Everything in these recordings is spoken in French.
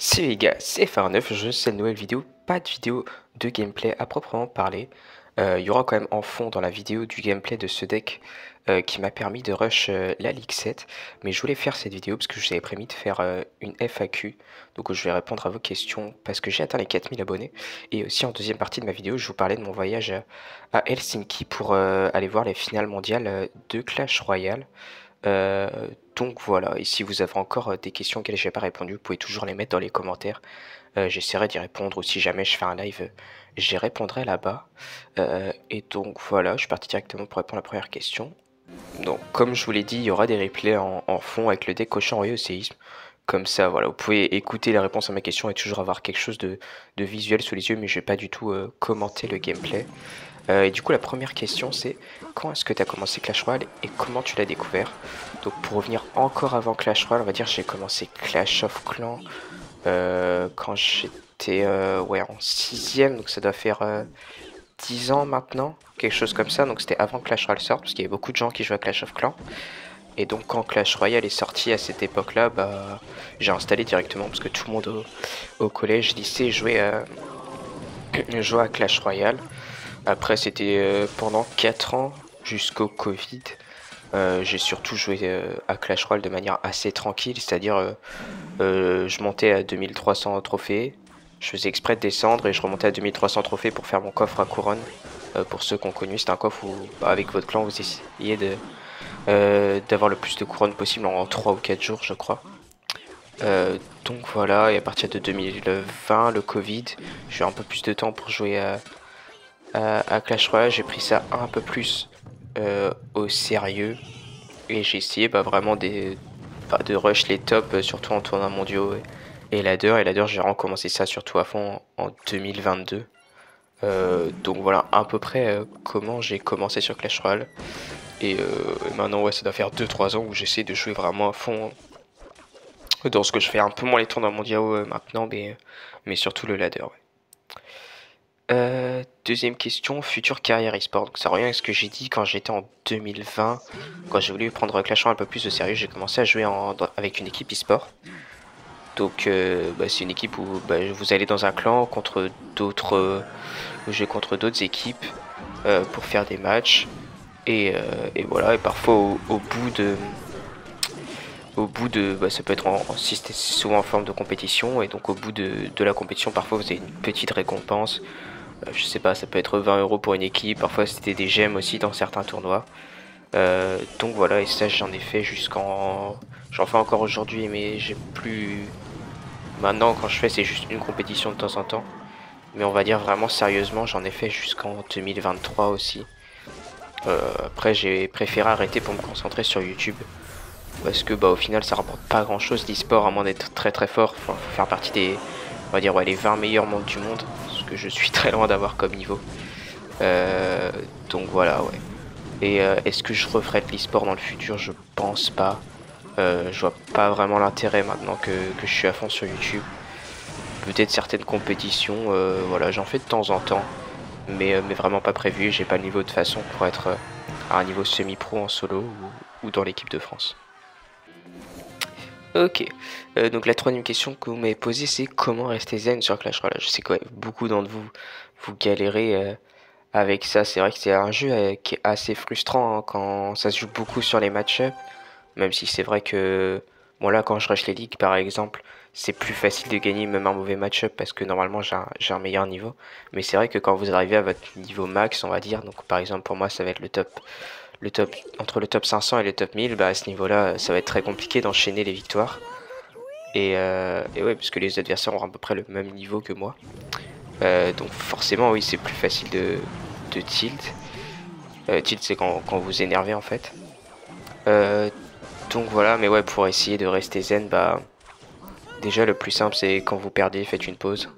Salut les gars, c'est Far9, je sais une nouvelle vidéo, pas de vidéo de gameplay à proprement parler. Il y aura quand même en fond dans la vidéo du gameplay de ce deck qui m'a permis de rush la Ligue 7. Mais je voulais faire cette vidéo parce que je vous avais promis de faire une FAQ. Donc je vais répondre à vos questions parce que j'ai atteint les 4000 abonnés. Et aussi en deuxième partie de ma vidéo, je vous parlais de mon voyage à Helsinki pour aller voir les finales mondiales de Clash Royale. Euh, donc voilà, et si vous avez encore des questions auxquelles j'ai pas répondu, vous pouvez toujours les mettre dans les commentaires. J'essaierai d'y répondre, ou si jamais je fais un live, j'y répondrai là-bas. Et donc voilà, je suis parti directement pour répondre à la première question. Donc comme je vous l'ai dit, il y aura des replays en fond avec le deck cochon envoyé au séisme. Comme ça, voilà, vous pouvez écouter les réponses à ma question et toujours avoir quelque chose de visuel sous les yeux, mais je vais pas du tout commenter le gameplay. Et du coup, la première question, c'est quand est-ce que tu as commencé Clash Royale et comment tu l'as découvert? Donc, pour revenir encore avant Clash Royale, on va dire j'ai commencé Clash of Clans quand j'étais ouais, en 6ème, donc ça doit faire 10 ans maintenant, quelque chose comme ça. Donc, c'était avant que Clash Royale sorte, parce qu'il y avait beaucoup de gens qui jouaient à Clash of Clans. Et donc, quand Clash Royale est sorti à cette époque-là, bah, j'ai installé directement parce que tout le monde au collège, lycée jouait à Clash Royale. Après, c'était pendant 4 ans jusqu'au Covid. J'ai surtout joué à Clash Royale de manière assez tranquille, c'est-à-dire je montais à 2300 trophées, je faisais exprès de descendre et je remontais à 2300 trophées pour faire mon coffre à couronne. Pour ceux qui ont connu, c'est un coffre où bah, avec votre clan vous essayez d'avoir le plus de couronnes possible en 3 ou 4 jours, je crois. Donc voilà, et à partir de 2020, le Covid, j'ai eu un peu plus de temps pour jouer à Clash Royale. J'ai pris ça un peu plus au sérieux et j'ai essayé bah, vraiment de rush les tops, surtout en tournois mondiaux et ladder. Et ladder, j'ai recommencé ça surtout à fond en 2022. Donc voilà à peu près comment j'ai commencé sur Clash Royale. Et maintenant, ouais, ça doit faire 2-3 ans où j'essaie de jouer vraiment à fond dans ce que je fais. Un peu moins les tournois mondiaux maintenant, mais surtout le ladder. Ouais. Deuxième question, future carrière e-sport. Donc ça revient à ce que j'ai dit quand j'étais en 2020. Quand j'ai voulu prendre Clash Royale un peu plus au sérieux, j'ai commencé à jouer avec une équipe e-sport. Donc bah, c'est une équipe où bah, vous allez dans un clan contre d'autres, vous jouez contre d'autres équipes pour faire des matchs. Et voilà, et parfois au bout de, bah, ça peut être c'est souvent en forme de compétition, et donc au bout de la compétition, parfois vous avez une petite récompense. Je sais pas, ça peut être 20 euros pour une équipe, parfois c'était des gemmes aussi dans certains tournois. Donc voilà, et ça j'en ai fait jusqu'en... J'en fais encore aujourd'hui, mais j'ai plus... Maintenant quand je fais c'est juste une compétition de temps en temps. Mais on va dire vraiment sérieusement, j'en ai fait jusqu'en 2023 aussi. Après j'ai préféré arrêter pour me concentrer sur YouTube. Parce que bah au final ça rapporte pas grand chose l'e-sport à moins d'être très très fort. Faut faire partie des, on va dire ouais, les 20 meilleurs mondes du monde. Ce que je suis très loin d'avoir comme niveau. Donc voilà ouais. Et est-ce que je referai de l'e-sport dans le futur? Je pense pas. Je vois pas vraiment l'intérêt maintenant que je suis à fond sur YouTube. Peut-être certaines compétitions, voilà, j'en fais de temps en temps. Mais vraiment pas prévu. J'ai pas le niveau de façon pour être à un niveau semi-pro en solo ou dans l'équipe de France. Ok, donc la troisième question que vous m'avez posée, c'est comment rester zen sur Clash Royale. Je sais que ouais, beaucoup d'entre vous, vous galérez avec ça. C'est vrai que c'est un jeu qui est assez frustrant hein, quand ça se joue beaucoup sur les match-up. Même si c'est vrai que, bon là, quand je rush les ligues, par exemple, c'est plus facile de gagner même un mauvais match-up parce que normalement j'ai un meilleur niveau. Mais c'est vrai que quand vous arrivez à votre niveau max, on va dire, donc par exemple pour moi ça va être le top, entre le top 500 et le top 1000, bah à ce niveau-là, ça va être très compliqué d'enchaîner les victoires. Et ouais, parce que les adversaires ont à peu près le même niveau que moi. Donc forcément, oui, c'est plus facile de tilt. Tilt, c'est quand vous énervez en fait. Euh, donc voilà, mais ouais, pour essayer de rester zen, bah déjà le plus simple c'est quand vous perdez, faites une pause.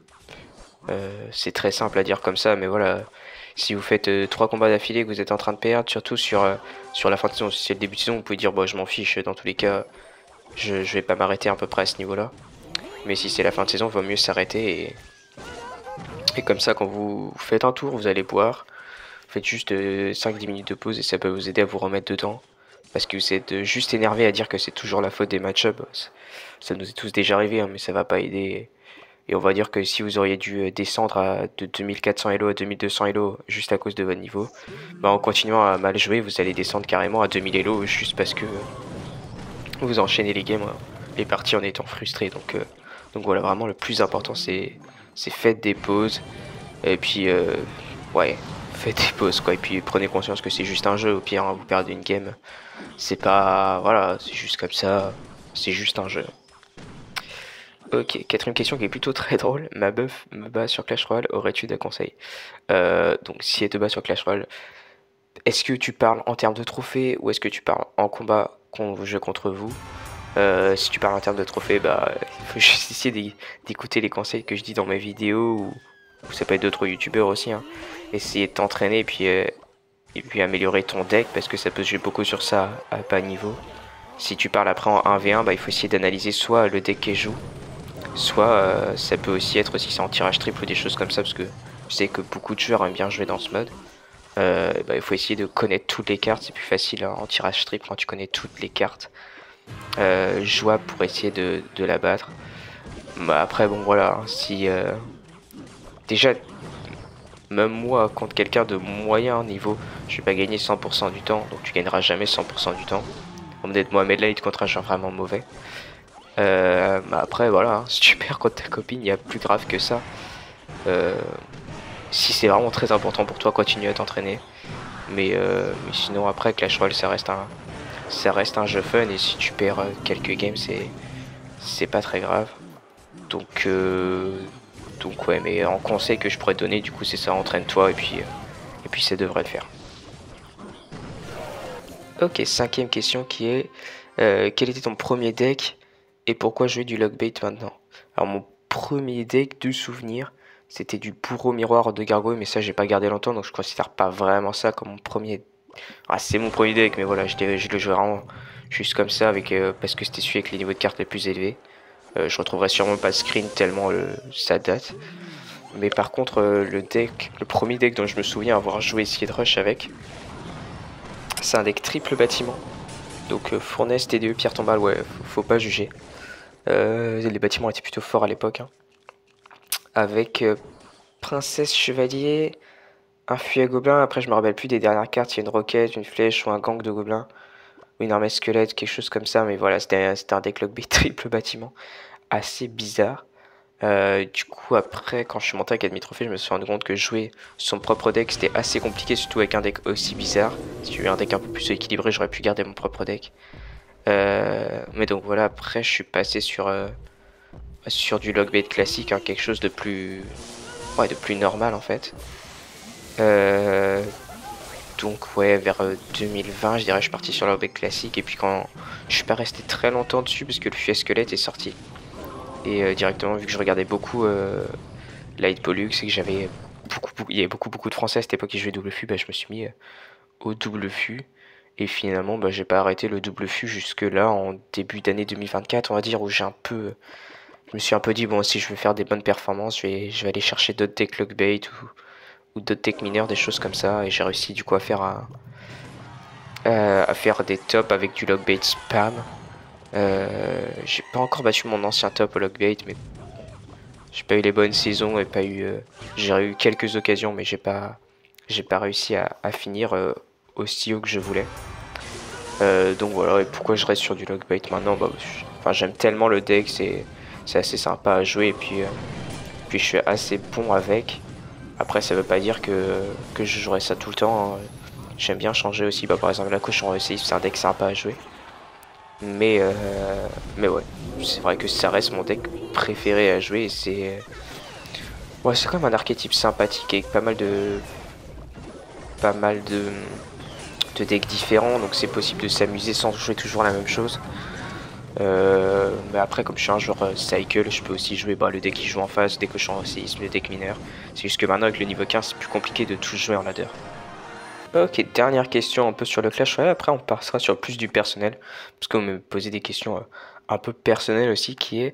C'est très simple à dire comme ça, mais voilà, si vous faites 3 combats d'affilée que vous êtes en train de perdre, surtout sur la fin de saison, si c'est le début de saison, vous pouvez dire bah je m'en fiche, dans tous les cas, je vais pas m'arrêter à peu près à ce niveau-là. Mais si c'est la fin de saison, il vaut mieux s'arrêter et comme ça, quand vous faites un tour, vous allez boire. Faites juste 5-10 minutes de pause et ça peut vous aider à vous remettre dedans. parce que vous êtes juste énervé à dire que c'est toujours la faute des match-ups. Ça nous est tous déjà arrivé, hein, mais ça va pas aider. Et on va dire que si vous auriez dû descendre de 2400 Elo à 2200 Elo juste à cause de votre niveau, bah en continuant à mal jouer, vous allez descendre carrément à 2000 Elo juste parce que vous enchaînez les games, hein, les parties en étant frustré. Donc voilà, vraiment le plus important c'est faites des pauses. Et puis ouais, faites des pauses quoi. Et puis prenez conscience que c'est juste un jeu. Au pire, hein, vous perdez une game. C'est pas. Voilà, c'est juste comme ça. C'est juste un jeu. Ok, quatrième question qui est plutôt très drôle. Ma meuf me bat sur Clash Royale, aurais-tu des conseils? Donc si elle te bat sur Clash Royale, est-ce que tu parles en termes de trophées ou est-ce que tu parles en combat qu'on joue contre vous? Si tu parles en termes de trophées, bah il faut juste essayer d'écouter les conseils que je dis dans mes vidéos ou ça peut être d'autres youtubeurs aussi, hein. Essayer de t'entraîner et puis améliorer ton deck parce que ça peut se jouer beaucoup sur ça à bas niveau. Si tu parles après en 1v1, bah il faut essayer d'analyser soit le deck qu'elle joue, soit ça peut aussi être si c'est en tirage triple ou des choses comme ça, parce que je sais que beaucoup de joueurs aiment bien jouer dans ce mode. Bah, il faut essayer de connaître toutes les cartes, c'est plus facile hein, en tirage triple quand tu connais toutes les cartes jouables pour essayer de la battre. Bah, après bon voilà, hein, si déjà même moi contre quelqu'un de moyen niveau, je vais pas gagner 100% du temps, donc tu gagneras jamais 100% du temps. Comme d'être Mohamed Light contre un joueur vraiment mauvais. Bah après voilà, hein, si tu perds contre ta copine, il y a plus grave que ça. Si c'est vraiment très important pour toi, continue à t'entraîner. Mais sinon après Clash Royale ça reste un jeu fun et si tu perds quelques games c'est pas très grave. Donc donc ouais, mais en conseil que je pourrais te donner du coup c'est ça, entraîne-toi et puis ça devrait le faire. Ok, cinquième question qui est quel était ton premier deck et pourquoi jouer du Lockbait maintenant? Alors mon premier deck de souvenir, c'était du Bourreau Miroir de Gargoyle, mais ça j'ai pas gardé longtemps, donc je considère pas vraiment ça comme mon premier. Ah c'est mon premier deck, mais voilà, je le jouais vraiment juste comme ça avec parce que c'était celui avec les niveaux de cartes les plus élevés. Je retrouverai sûrement pas le screen tellement ça date. Mais par contre le premier deck dont je me souviens avoir joué Seed Rush avec, c'est un deck triple bâtiment. Donc fournaise, TDE, pierre tombale, ouais, faut pas juger. Les bâtiments étaient plutôt forts à l'époque, hein. Avec princesse, chevalier, un fusil à gobelins. Après, je me rappelle plus des dernières cartes. Il y a une roquette, une flèche ou un gang de gobelins. Ou une armée squelette, quelque chose comme ça. Mais voilà, c'était un deck lockbait triple bâtiment. Assez bizarre. Du coup, après, quand je suis monté à Academy Trophée, je me suis rendu compte que jouer son propre deck, c'était assez compliqué, surtout avec un deck aussi bizarre. Si tu veux un deck un peu plus équilibré, j'aurais pu garder mon propre deck. Mais donc voilà, après, je suis passé sur du lockbait classique, hein, quelque chose de plus, ouais, de plus normal en fait. Donc ouais, vers 2020, je dirais, je suis parti sur le lockbait classique. Et puis quand je suis pas resté très longtemps dessus parce que le fusil squelette est sorti. Et directement, vu que je regardais beaucoup Light Pollux et que j'avais il y avait beaucoup de Français à cette époque qui jouaient double fût, bah, je me suis mis au double fût. Et finalement, bah, j'ai pas arrêté le double fût jusque là en début d'année 2024, on va dire, où je me suis un peu dit bon, si je veux faire des bonnes performances, je vais aller chercher d'autres decks lockbait ou d'autres decks mineurs, des choses comme ça. Et j'ai réussi du coup à faire des tops avec du lockbait spam. J'ai pas encore battu mon ancien top au lockbait, mais j'ai pas eu les bonnes saisons et pas eu. J'ai eu quelques occasions, mais j'ai pas réussi à finir aussi haut que je voulais. Donc voilà, et pourquoi je reste sur du lockbait maintenant, bah, enfin, j'aime tellement le deck, c'est assez sympa à jouer, et puis je suis assez bon avec. Après, ça veut pas dire que je jouerai ça tout le temps, hein. J'aime bien changer aussi, bah, par exemple la cochon réussi, c'est un deck sympa à jouer. Mais ouais, c'est vrai que ça reste mon deck préféré à jouer, et ouais, c'est quand même un archétype sympathique avec pas mal de decks différents, donc c'est possible de s'amuser sans jouer toujours la même chose. Mais après, comme je suis un joueur cycle, je peux aussi jouer le deck qui joue en face, des cochons aussi, le deck mineur. C'est juste que maintenant, avec le niveau 15, c'est plus compliqué de tout jouer en ladder. Ok, dernière question un peu sur le Clash Royale. Après, on passera sur plus du personnel, parce qu'on me posait des questions un peu personnelles aussi, qui est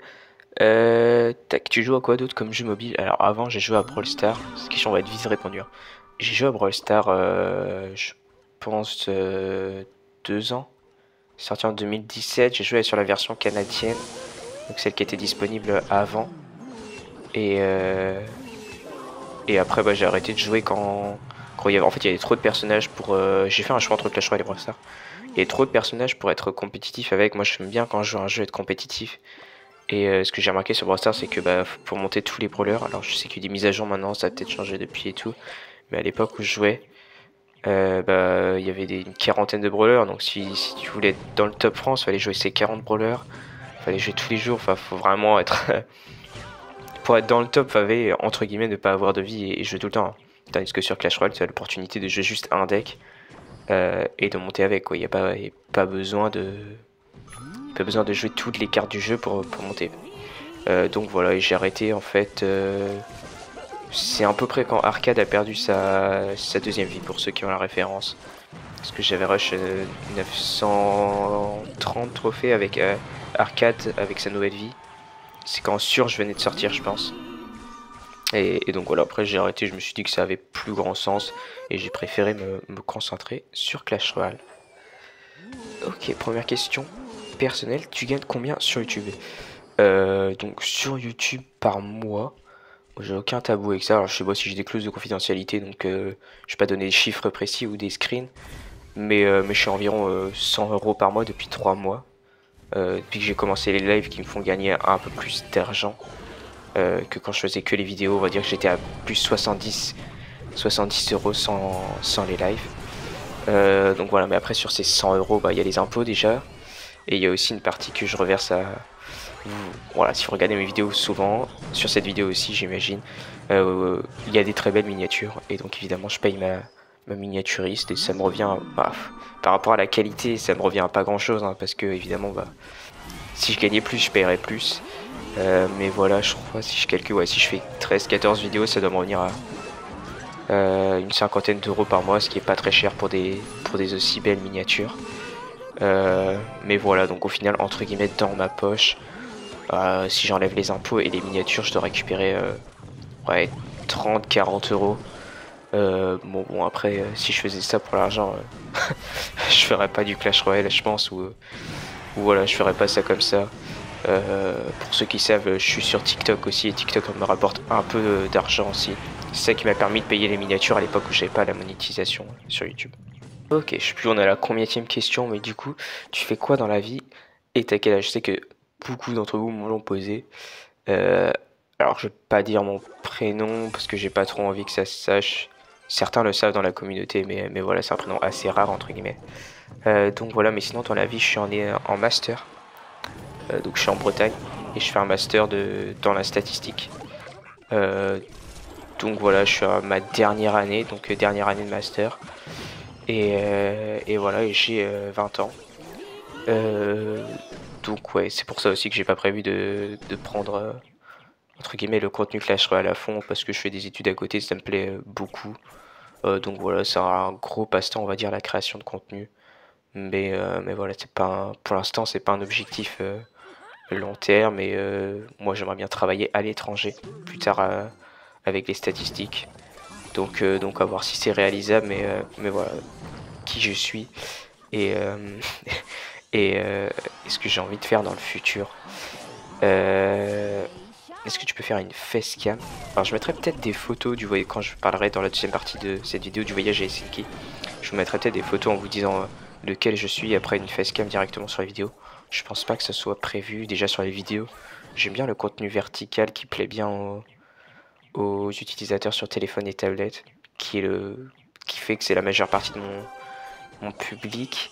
tac, tu joues à quoi d'autre comme jeu mobile? Alors avant, j'ai joué à Brawl Stars. Cette question va être vite répondue, hein. J'ai joué à Brawl Stars, je pense 2 ans. sorti en 2017. J'ai joué sur la version canadienne, donc celle qui était disponible avant. Et après, bah, j'ai arrêté de jouer quand il y avait, en fait, il y avait trop de personnages pour. J'ai fait un choix entre Clash Royale et Brawl Stars. Il y avait trop de personnages pour être compétitif avec. Moi, j'aime bien quand je joue à un jeu être compétitif. Et ce que j'ai remarqué sur Brawl Stars, c'est que bah, pour monter tous les brawlers, alors je sais qu'il y a des mises à jour maintenant, ça a peut-être changé depuis et tout. Mais à l'époque où je jouais, bah, il y avait une quarantaine de brawlers. Donc si tu voulais être dans le top France, fallait jouer ces 40 brawlers. Fallait jouer tous les jours. Enfin, faut vraiment être. Pour être dans le top, fallait entre guillemets ne pas avoir de vie et jouer tout le temps. Tandis que sur Clash Royale, tu as l'opportunité de jouer juste un deck et de monter avec. Quoi. Il n'y a pas besoin de. Pas besoin de jouer toutes les cartes du jeu pour monter. Donc voilà, j'ai arrêté en fait. C'est à peu près quand Arcade a perdu sa deuxième vie pour ceux qui ont la référence. Parce que j'avais rush 930 trophées avec Arcade avec sa nouvelle vie. C'est quand Surge venait de sortir, je pense. Et donc voilà, après j'ai arrêté, je me suis dit que ça avait plus grand sens et j'ai préféré me concentrer sur Clash Royale. Ok, première question personnelle, tu gagnes combien sur YouTube? Donc sur YouTube par mois, j'ai aucun tabou avec ça. Alors je sais pas si j'ai des clauses de confidentialité, donc je vais pas donner des chiffres précis ou des screens, mais je suis environ 100 € par mois depuis 3 mois. Depuis que j'ai commencé les lives qui me font gagner un peu plus d'argent que quand je faisais que les vidéos, on va dire que j'étais à plus 70 € sans les lives. Donc voilà, mais après sur ces 100 €, bah, il y a les impôts déjà, et il y a aussi une partie que je reverse à. Voilà, si vous regardez mes vidéos souvent, sur cette vidéo aussi j'imagine, il y a des très belles miniatures, et donc évidemment je paye ma miniaturiste, et ça me revient, bah, par rapport à la qualité, ça me revient à pas grand chose, hein, parce que évidemment, bah, si je gagnais plus, je paierais plus. Mais voilà, je crois, si je calcule, ouais, si je fais 13-14 vidéos, ça doit me revenir à une cinquantaine d'euros par mois, ce qui est pas très cher pour des aussi belles miniatures. Mais voilà, donc au final, entre guillemets, dans ma poche, si j'enlève les impôts et les miniatures, je dois récupérer ouais, 30-40 €. Bon après, si je faisais ça pour l'argent, je ferais pas du Clash Royale, je pense, ou voilà, je ferais pas ça comme ça. Pour ceux qui savent, je suis sur TikTok aussi, et TikTok me rapporte un peu d'argent aussi. C'est ça qui m'a permis de payer les miniatures à l'époque où j'avais pas la monétisation sur YouTube. Ok, je sais plus on est à la combienième question, mais du coup, tu fais quoi dans la vie et t'as quel âge? Je sais que beaucoup d'entre vous me l'ont posé. Euh, alors je vais pas dire mon prénom parce que j'ai pas trop envie que ça se sache. Certains le savent dans la communauté, mais voilà, c'est un prénom assez rare entre guillemets. Donc voilà, mais sinon dans la vie, je suis en master. Donc je suis en Bretagne et je fais un master dans la statistique. Donc voilà, je suis à ma dernière année, donc dernière année de master. Et voilà, et j'ai 20 ans. Donc ouais, c'est pour ça aussi que j'ai pas prévu de prendre entre guillemets le contenu Clash Royale à fond parce que je fais des études à côté, ça me plaît beaucoup. Donc voilà, c'est un gros passe-temps, on va dire, la création de contenu. Mais voilà, c'est pas pour l'instant, c'est pas un objectif long terme. Et moi, j'aimerais bien travailler à l'étranger plus tard avec les statistiques. Donc à voir si c'est réalisable, mais voilà, qui je suis et, et ce que j'ai envie de faire dans le futur. Est-ce que tu peux faire une facecam? Alors je mettrai peut-être des photos du voyage quand je parlerai dans la deuxième partie de cette vidéo du voyage à Helsinki. Je vous mettrai peut-être des photos en vous disant lequel je suis après une facecam directement sur la vidéo. Je pense pas que ce soit prévu déjà sur les vidéos. J'aime bien le contenu vertical qui plaît bien aux utilisateurs sur téléphone et tablette, qui fait que c'est la majeure partie de mon public.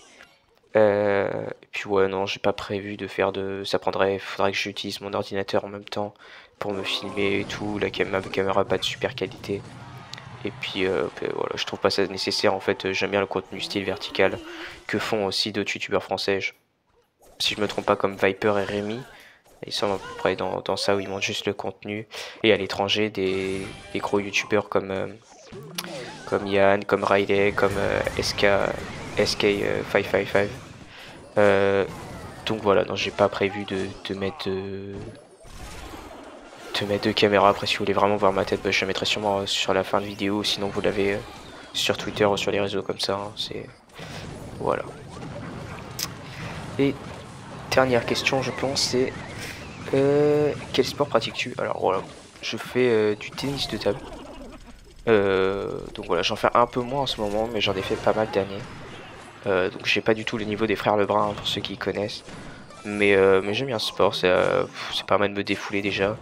Puis ouais, non, j'ai pas prévu de faire ça faudrait que j'utilise mon ordinateur en même temps pour me filmer et tout. Ma caméra pas de super qualité. Et puis voilà, je trouve pas ça nécessaire en fait. J'aime bien le contenu style vertical que font aussi d'autres youtubeurs français. Si je me trompe pas, comme Viper et Rémi. Ils sont à peu près dans ça où ils montrent juste le contenu. Et à l'étranger, des gros youtubeurs comme Yann, comme Riley, comme SK555. Donc voilà, non, j'ai pas prévu de mettre deux caméras. Après, si vous voulez vraiment voir ma tête, bah, je la mettrai sûrement sur la fin de vidéo. Sinon, vous l'avez sur Twitter ou sur les réseaux comme ça. Hein, voilà. Et dernière question, je pense, c'est quel sport pratiques-tu? Alors voilà, je fais du tennis de table. Donc voilà, j'en fais un peu moins en ce moment, mais j'en ai fait pas mal d'années. Donc j'ai pas du tout le niveau des frères Lebrun, hein, pour ceux qui connaissent. Mais j'aime bien ce sport, c'est pas mal de me défouler déjà.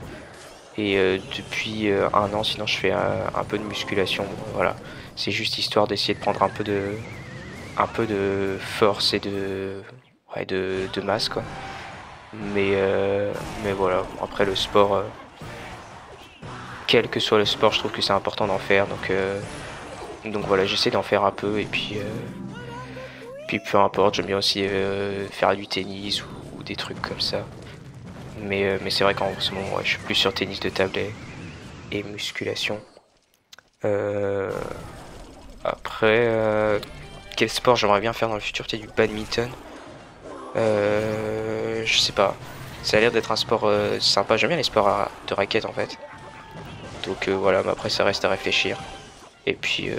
Et depuis un an, sinon je fais un peu de musculation. Voilà, c'est juste histoire d'essayer de prendre un peu de force et ouais, de masse quoi. Mais voilà, après le sport, quel que soit le sport, je trouve que c'est important d'en faire. Donc voilà, j'essaie d'en faire un peu et puis peu importe, j'aime bien aussi faire du tennis ou des trucs comme ça. Mais c'est vrai qu'en ce moment, ouais, je suis plus sur tennis de table et musculation. Euh, Après, quel sport j'aimerais bien faire dans le futur? Tu sais, du badminton. Je sais pas. Ça a l'air d'être un sport sympa. J'aime bien les sports de raquette en fait. Donc voilà, mais après ça reste à réfléchir. Et puis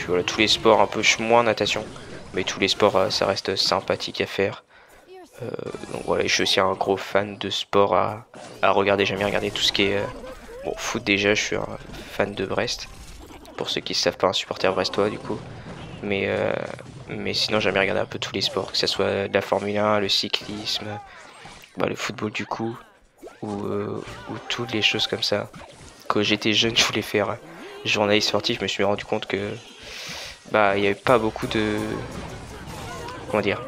voilà, tous les sports un peu moins natation. Mais tous les sports, ça reste sympathique à faire. Donc voilà, je suis aussi un gros fan de sport à regarder. J'aime bien regarder tout ce qui est... bon, foot déjà, je suis un fan de Brest. Pour ceux qui ne savent pas, un supporter brestois du coup. Mais, euh, mais sinon, j'aime bien regarder un peu tous les sports, que ce soit de la Formule 1, le cyclisme, bah, le football du coup, ou toutes les choses comme ça. Quand j'étais jeune, je voulais faire journaliste sportif. Je me suis rendu compte que bah il n'y avait pas beaucoup de... Comment dire?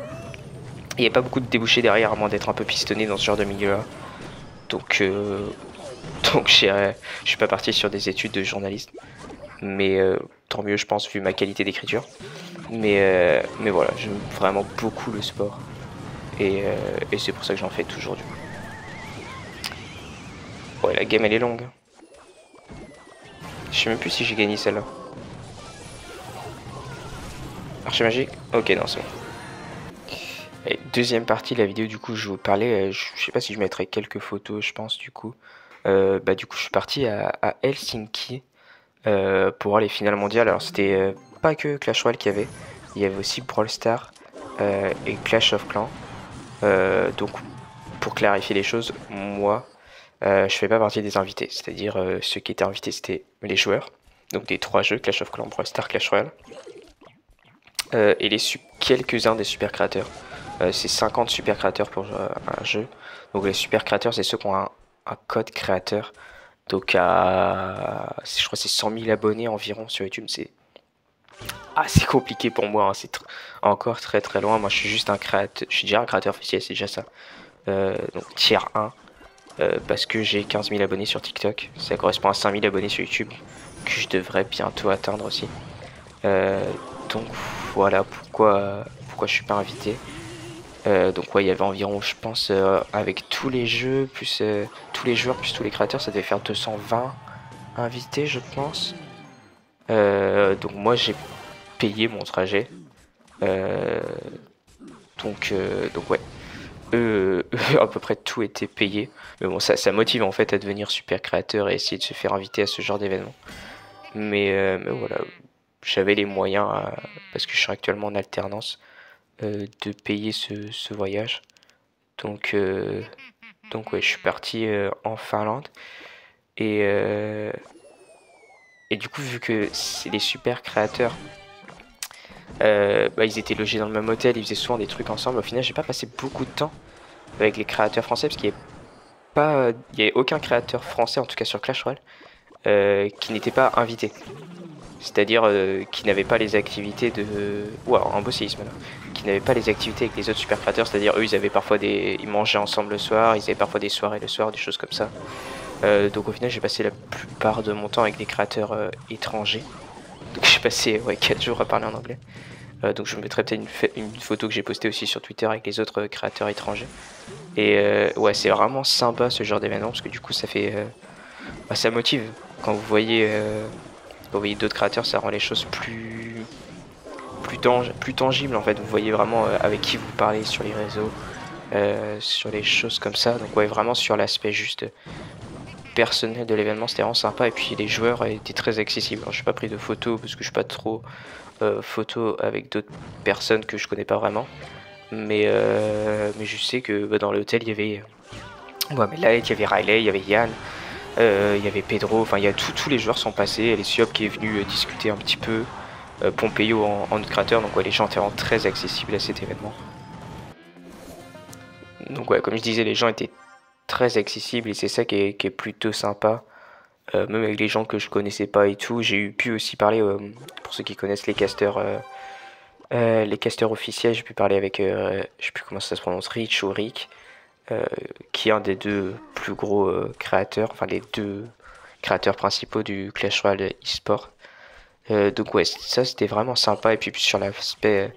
Il n'y avait pas beaucoup de débouchés derrière, à moins d'être un peu pistonné dans ce genre de milieu-là. Donc, euh, donc je suis pas parti sur des études de journaliste. Mais tant mieux, je pense, vu ma qualité d'écriture. Mais voilà, j'aime vraiment beaucoup le sport. Et c'est pour ça que j'en fais toujours du coup. Ouais, la game elle est longue. Je sais même plus si j'ai gagné celle-là. Archer magique? Ok, non, c'est bon. Allez, deuxième partie de la vidéo, du coup, je vais vous parler. Je sais pas si je mettrai quelques photos, je pense, du coup. Bah, du coup, je suis parti à Helsinki pour voir les finales mondiales. Alors, c'était pas que Clash Royale qu'il y avait. Il y avait aussi Brawl Stars et Clash of Clans. Donc, pour clarifier les choses, moi, je fais pas partie des invités. C'est-à-dire, ceux qui étaient invités, c'était les joueurs. Donc, des 3 jeux, Clash of Clans, Brawl Stars, Clash Royale. Et quelques-uns des super créateurs. C'est 50 super créateurs pour un jeu. Donc les super créateurs, c'est ceux qui ont un code créateur. Donc je crois que c'est 100 000 abonnés environ sur YouTube. C'est assez compliqué pour moi, hein. C'est encore très très loin. Moi je suis juste un créateur. Je suis déjà un créateur officiel, c'est déjà ça. Donc tier 1. Parce que j'ai 15 000 abonnés sur TikTok. Ça correspond à 5 000 abonnés sur YouTube. Que je devrais bientôt atteindre aussi. Donc voilà pourquoi je suis pas invité. Donc ouais, il y avait environ, je pense, avec tous les jeux, plus tous les joueurs, plus tous les créateurs, ça devait faire 220 invités, je pense. Donc moi, j'ai payé mon trajet. Euh, donc ouais, eux, à peu près tout était payé. Mais bon, ça motive en fait à devenir super créateur et essayer de se faire inviter à ce genre d'événement. Mais voilà, j'avais les moyens, parce que je suis actuellement en alternance, de payer ce voyage. Donc, euh, donc ouais, je suis parti en Finlande. Et, euh, et du coup, vu que c'est les super créateurs, bah, ils étaient logés dans le même hôtel, ils faisaient souvent des trucs ensemble. Au final, j'ai pas passé beaucoup de temps avec les créateurs français parce qu'il y avait aucun créateur français, en tout cas sur Clash Royale, qui n'était pas invité. C'est-à-dire qui n'avait pas les activités de... Ouah, un beau séisme là. Qui n'avaient pas les activités avec les autres super créateurs, c'est-à-dire eux ils avaient parfois ils mangeaient ensemble le soir, ils avaient parfois des soirées le soir, des choses comme ça. Donc au final j'ai passé la plupart de mon temps avec des créateurs étrangers. Donc j'ai passé 4 jours à parler en anglais. Donc je mettrai peut-être une photo que j'ai postée aussi sur Twitter avec les autres créateurs étrangers. Et ouais, c'est vraiment sympa ce genre d'événement parce que du coup ça fait... bah, ça motive. Quand vous voyez d'autres créateurs, ça rend les choses plus tangibles en fait. Vous voyez vraiment avec qui vous parlez sur les réseaux, sur les choses comme ça. Donc ouais, vraiment sur l'aspect juste personnel de l'événement, c'était vraiment sympa. Et puis les joueurs étaient très accessibles. Alors, j'ai pas pris de photos parce que je suis pas trop photo avec d'autres personnes que je connais pas vraiment. mais je sais que bah, dans l'hôtel il y avait Mohamed Light, il y avait Riley, il y avait Yann, il y avait Pedro, enfin il y a tous les joueurs sont passés, Alessiop qui est venu discuter un petit peu, Pompeyo en autre créateur, donc ouais, les gens étaient vraiment très accessibles à cet événement. Donc ouais, comme je disais, les gens étaient très accessible et c'est ça qui est plutôt sympa. Même avec les gens que je connaissais pas et tout, j'ai pu aussi parler, pour ceux qui connaissent les casteurs officiels, j'ai pu parler avec, je sais plus comment ça se prononce, Rich ou Rick, qui est un des deux plus gros créateurs, enfin les deux créateurs principaux du Clash Royale eSport. Donc ouais, ça c'était vraiment sympa et puis sur l'aspect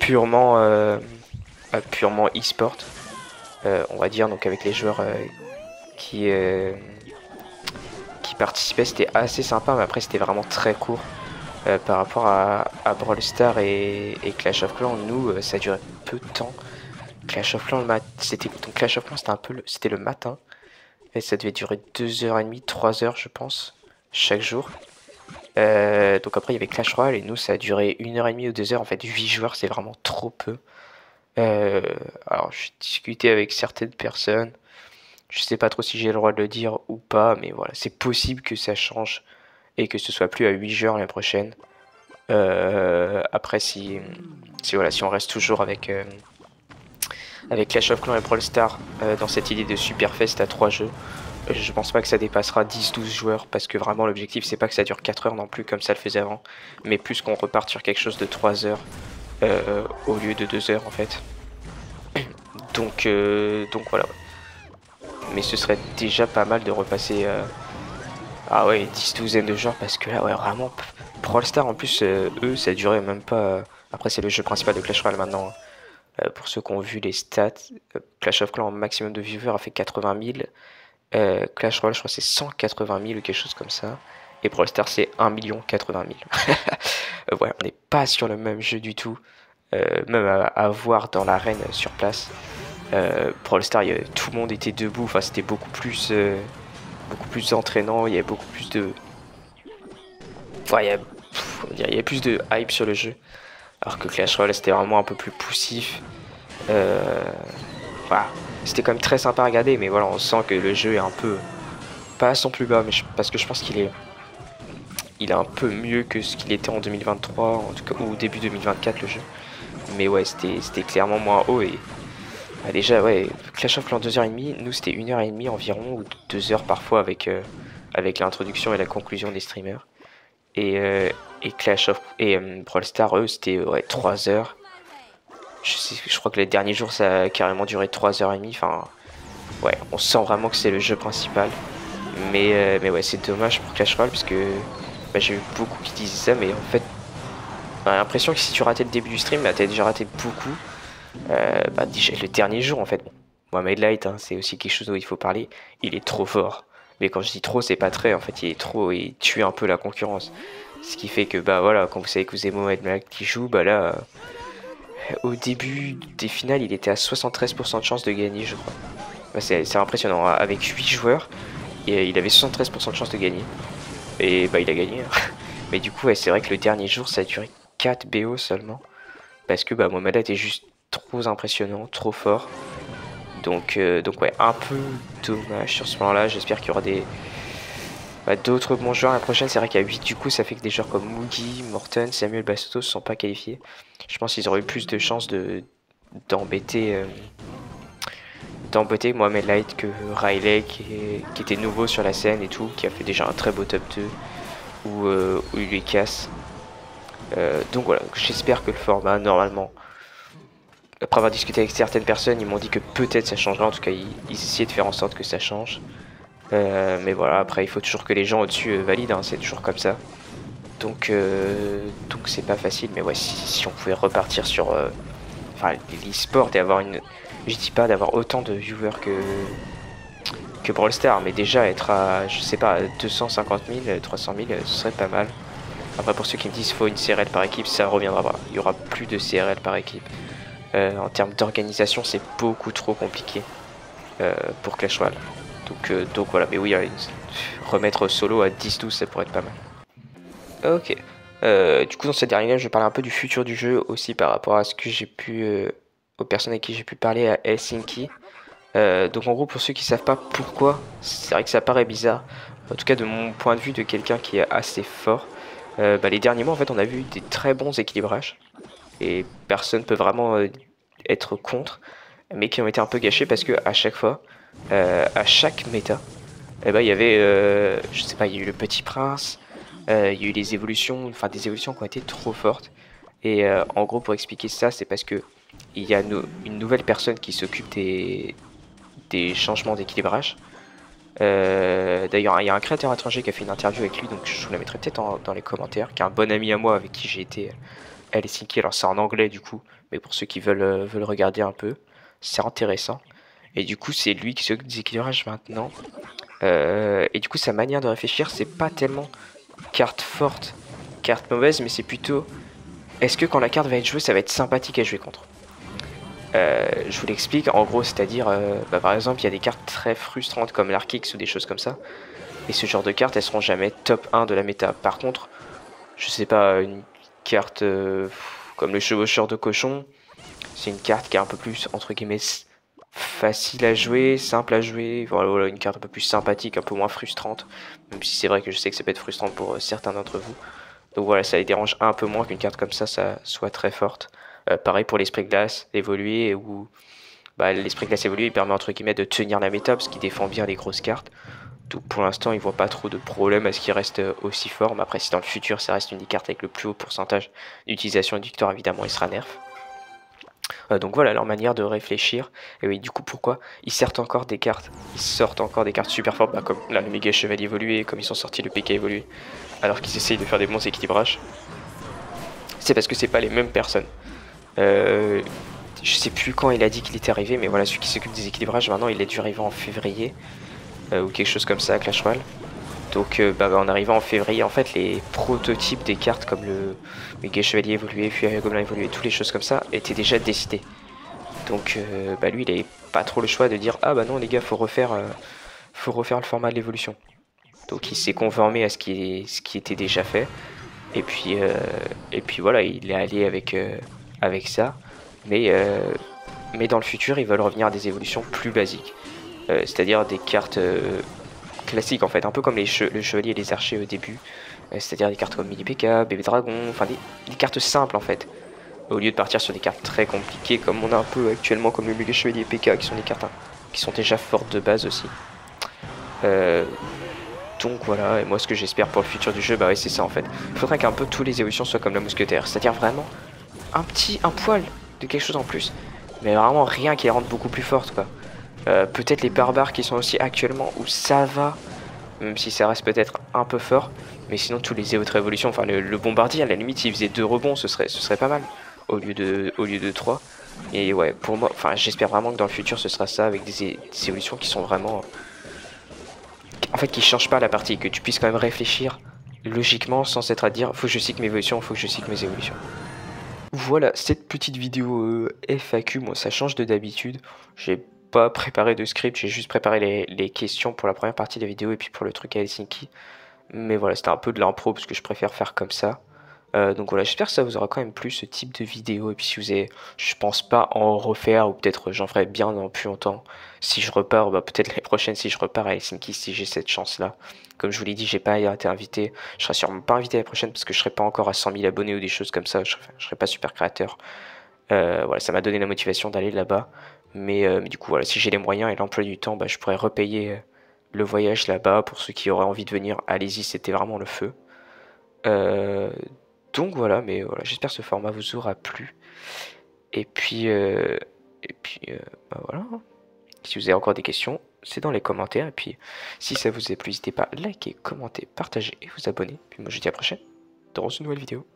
purement purement eSport, on va dire, donc avec les joueurs qui, euh, qui participaient, c'était assez sympa, mais après c'était vraiment très court. Par rapport à Brawl Stars et Clash of Clans, nous ça a duré peu de temps. Clash of Clans, Clash of Clans c'était un peu c'était le matin et ça devait durer 2h30, 3h je pense, chaque jour. Donc après il y avait Clash Royale et nous ça a duré 1h30 ou 2h, en fait 8 joueurs c'est vraiment trop peu. Alors j'ai discuté avec certaines personnes, je sais pas trop si j'ai le droit de le dire ou pas, mais voilà, c'est possible que ça change et que ce soit plus à 8 joueurs l'année prochaine. Après voilà, si on reste toujours avec Clash of Clans et Brawl Stars dans cette idée de Superfest à 3 jeux, je pense pas que ça dépassera 10-12 joueurs parce que vraiment l'objectif c'est pas que ça dure 4 heures non plus comme ça le faisait avant, mais plus qu'on reparte sur quelque chose de 3 heures au lieu de 2 heures en fait. Donc voilà. Mais ce serait déjà pas mal de repasser ah ouais 10-12 de joueurs parce que là ouais vraiment Brawl Stars en plus eux ça durait même pas. Après c'est le jeu principal de Clash Royale maintenant. Pour ceux qui ont vu les stats, Clash of Clans maximum de viewers a fait 80 000. Clash Royale, je crois que c'est 180 000 ou quelque chose comme ça. Et Brawl Stars, c'est 1 80 000. Ouais, on n'est pas sur le même jeu du tout. Même à voir dans l'arène sur place. Brawl Stars, tout le monde était debout. Enfin, c'était beaucoup plus entraînant. Il y avait beaucoup plus de. Enfin, il y a plus de hype sur le jeu. Alors que Clash Royale, c'était vraiment un peu plus poussif. Voilà. C'était quand même très sympa à regarder, mais voilà, on sent que le jeu est un peu pas à son plus bas, mais parce que je pense qu'il est un peu mieux que ce qu'il était en 2023, en tout cas, ou début 2024 le jeu. Mais ouais, c'était clairement moins haut et bah, déjà ouais, Clash of Clans 2h30, nous c'était 1h30 environ ou 2 heures parfois avec l'introduction et la conclusion des streamers. Et Brawl Stars eux c'était ouais 3 heures. Je crois que les derniers jours ça a carrément duré 3h30. Enfin, ouais, on sent vraiment que c'est le jeu principal. Mais ouais, c'est dommage pour Clash Royale parce que bah, j'ai eu beaucoup qui disaient ça, mais en fait, on a l'impression que si tu ratais le début du stream, bah, t'as déjà raté beaucoup. Bah, déjà le dernier jour en fait. Bon, Mohamed Light, hein, c'est aussi quelque chose dont il faut parler. Il est trop fort. Mais quand je dis trop, c'est pas très. En fait, il est trop et il tue un peu la concurrence. Ce qui fait que bah voilà, quand vous savez que vous avez Mohamed Light qui joue, bah là. Au début des finales, il était à 73% de chance de gagner, je crois. Bah, c'est impressionnant. Avec 8 joueurs, et il avait 73% de chance de gagner. Et bah, il a gagné. Mais du coup, ouais, c'est vrai que le dernier jour, ça a duré 4 BO seulement. Parce que bah, Mohamed était juste trop impressionnant, trop fort. Donc ouais, un peu dommage sur ce plan-là. J'espère qu'il y aura d'autres bons joueurs la prochaine. C'est vrai qu'à 8 du coup ça fait que des joueurs comme Mugi, Morten, Samuel Basoto ne sont pas qualifiés. Je pense qu'ils auraient eu plus de chances d'embêter Mohamed Light que Riley qui était nouveau sur la scène et tout, qui a fait déjà un très beau top 2 ou Lucas. Donc voilà, j'espère que le format normalement, après avoir discuté avec certaines personnes, ils m'ont dit que peut-être ça changera. En tout cas ils essayaient de faire en sorte que ça change. Mais voilà, après il faut toujours que les gens au-dessus valident, hein, c'est toujours comme ça. Donc c'est pas facile, mais ouais, si on pouvait repartir sur l'e-sport et avoir une. Je dis pas d'avoir autant de viewers que Brawl Stars, mais déjà être à, je sais pas, 250 000, 300 000, ce serait pas mal. Après, pour ceux qui me disent qu'il faut une CRL par équipe, ça reviendra pas. Il y aura plus de CRL par équipe. En termes d'organisation, c'est beaucoup trop compliqué pour Clash Royale. Donc voilà, mais oui, remettre solo à 10-12, ça pourrait être pas mal. Ok, Du coup, dans cette dernière, je vais parler un peu du futur du jeu, aussi par rapport à ce que j'ai pu, aux personnes avec qui j'ai pu parler à Helsinki. Donc en gros, pour ceux qui savent pas pourquoi, c'est vrai que ça paraît bizarre. En tout cas, de mon point de vue de quelqu'un qui est assez fort, les derniers mois, en fait, on a vu des très bons équilibrages. Et personne peut vraiment être contre, mais qui ont été un peu gâchés parce que à chaque fois, à chaque méta, il y avait, je sais pas, il y a eu le Petit Prince, il y a eu les évolutions, enfin des évolutions qui ont été trop fortes. Et en gros, pour expliquer ça, c'est parce que il y a une nouvelle personne qui s'occupe des changements d'équilibrage. D'ailleurs, il y a un créateur étranger qui a fait une interview avec lui, donc je vous la mettrai peut-être dans les commentaires, qui est un bon ami à moi avec qui j'ai été à Helsinki. Alors c'est en anglais du coup, mais pour ceux qui veulent regarder un peu, c'est intéressant. Et du coup, c'est lui qui s'occupe des équilibrages maintenant. Et du coup, sa manière de réfléchir, c'est pas tellement carte forte, carte mauvaise, mais c'est plutôt est-ce que quand la carte va être jouée, ça va être sympathique à jouer contre. Je vous l'explique, en gros, c'est-à-dire, par exemple, il y a des cartes très frustrantes comme l'Arkix ou des choses comme ça, et ce genre de cartes, elles seront jamais top 1 de la méta. Par contre, je sais pas, une carte comme le chevaucheur de cochon, c'est une carte qui est un peu plus, entre guillemets, facile à jouer, simple à jouer, voilà, une carte un peu plus sympathique, un peu moins frustrante, même si c'est vrai que je sais que ça peut être frustrant pour certains d'entre vous. Donc voilà, ça les dérange un peu moins qu'une carte comme ça soit très forte. Pareil pour l'esprit glace évolué, où l'esprit glace évolué il permet entre guillemets de tenir la méta, parce qu'il défend bien les grosses cartes. Donc pour l'instant, il voit pas trop de problème à ce qu'il reste aussi fort, mais après si dans le futur ça reste une des cartes avec le plus haut pourcentage d'utilisation et de victoire, évidemment il sera nerf. Donc voilà leur manière de réfléchir. Et oui, du coup, pourquoi ils sortent encore des cartes super fortes, comme là, le méga chevalier évolué, comme ils sont sortis le PK évolué, alors qu'ils essayent de faire des bons équilibrages. C'est parce que c'est pas les mêmes personnes. Je sais plus quand il a dit qu'il était arrivé, mais voilà, celui qui s'occupe des équilibrages, maintenant il est dû arriver en février, ou quelque chose comme ça à Clash Royale. Donc en arrivant en février, en fait, les prototypes des cartes comme le méga chevalier évolué, furie gobelin évolué, toutes les choses comme ça, étaient déjà décidées. Donc lui il avait pas trop le choix de dire ah bah non les gars faut refaire le format de l'évolution. Donc il s'est conformé à ce qui était déjà fait. Et puis voilà, il est allé avec ça. Mais, mais dans le futur, ils veulent revenir à des évolutions plus basiques. C'est-à-dire des cartes classiques en fait, un peu comme le chevalier et les archers au début. C'est-à-dire des cartes comme Mini PK, Bébé Dragon, enfin des cartes simples en fait. Au lieu de partir sur des cartes très compliquées comme on a un peu actuellement comme le Méga Chevalier PK qui sont des cartes qui sont déjà fortes de base aussi. Donc voilà, et moi ce que j'espère pour le futur du jeu, oui c'est ça en fait. Il faudrait qu'un peu tous les évolutions soient comme la mousquetaire, c'est-à-dire vraiment un poil de quelque chose en plus. Mais vraiment rien qui les rende beaucoup plus fortes quoi. Peut-être les barbares qui sont aussi actuellement où ça va, même si ça reste peut-être un peu fort. Mais sinon tous les autres évolutions, enfin le bombardier à la limite s'il faisait 2 rebonds ce serait pas mal. Au lieu de 3. Et ouais, pour moi, enfin j'espère vraiment que dans le futur ce sera ça avec des évolutions qui sont vraiment... En fait qui changent pas la partie, que tu puisses quand même réfléchir logiquement sans être à dire faut que je cycle mes évolutions, faut que je cycle mes évolutions. Voilà, cette petite vidéo FAQ, moi ça change de d'habitude. J'ai pas préparé de script, j'ai juste préparé les questions pour la première partie de la vidéo et puis pour le truc à Helsinki. Mais voilà, c'était un peu de l'impro parce que je préfère faire comme ça. Donc voilà, j'espère que ça vous aura quand même plu ce type de vidéo. Et puis si vous avez, je pense pas en refaire, ou peut-être j'en ferai bien dans plus longtemps. Si je repars, peut-être l'année prochaine si je repars à Helsinki, si j'ai cette chance-là. Comme je vous l'ai dit, j'ai pas été invité. Je serai sûrement pas invité l'année prochaine parce que je serai pas encore à 100 000 abonnés ou des choses comme ça. Je serai pas super créateur. Voilà, ça m'a donné la motivation d'aller là-bas. Mais du coup, voilà, si j'ai les moyens et l'emploi du temps, je pourrais repayer le voyage là-bas. Pour ceux qui auraient envie de venir, allez-y, c'était vraiment le feu. Euh, donc voilà, mais voilà, j'espère que ce format vous aura plu. Et puis, voilà. Si vous avez encore des questions, c'est dans les commentaires. Et puis, si ça vous a plu, n'hésitez pas à liker, commenter, partager et vous abonner. Puis moi, je vous dis à la prochaine dans une nouvelle vidéo.